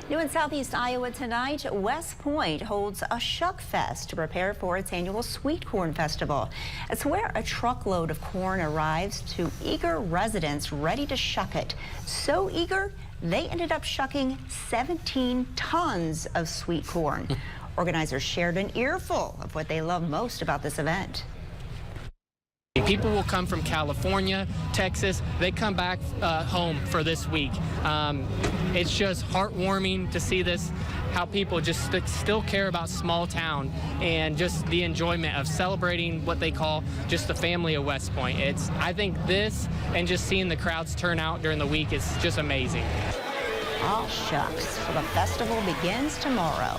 New in southeast Iowa tonight, West Point holds a Shuck Fest to prepare for its annual Sweet Corn Festival. It's where a truckload of corn arrives to eager residents ready to shuck it. So eager, they ended up shucking 17 tons of sweet corn. Organizers shared an earful of what they love most about this event. People will come from California, Texas. They come back home for this week. It's just heartwarming to see this, how people just still care about small town and just the enjoyment of celebrating what they call just the family of West Point. I think this and just seeing the crowds turn out during the week is just amazing. All shucks. Well, the festival begins tomorrow.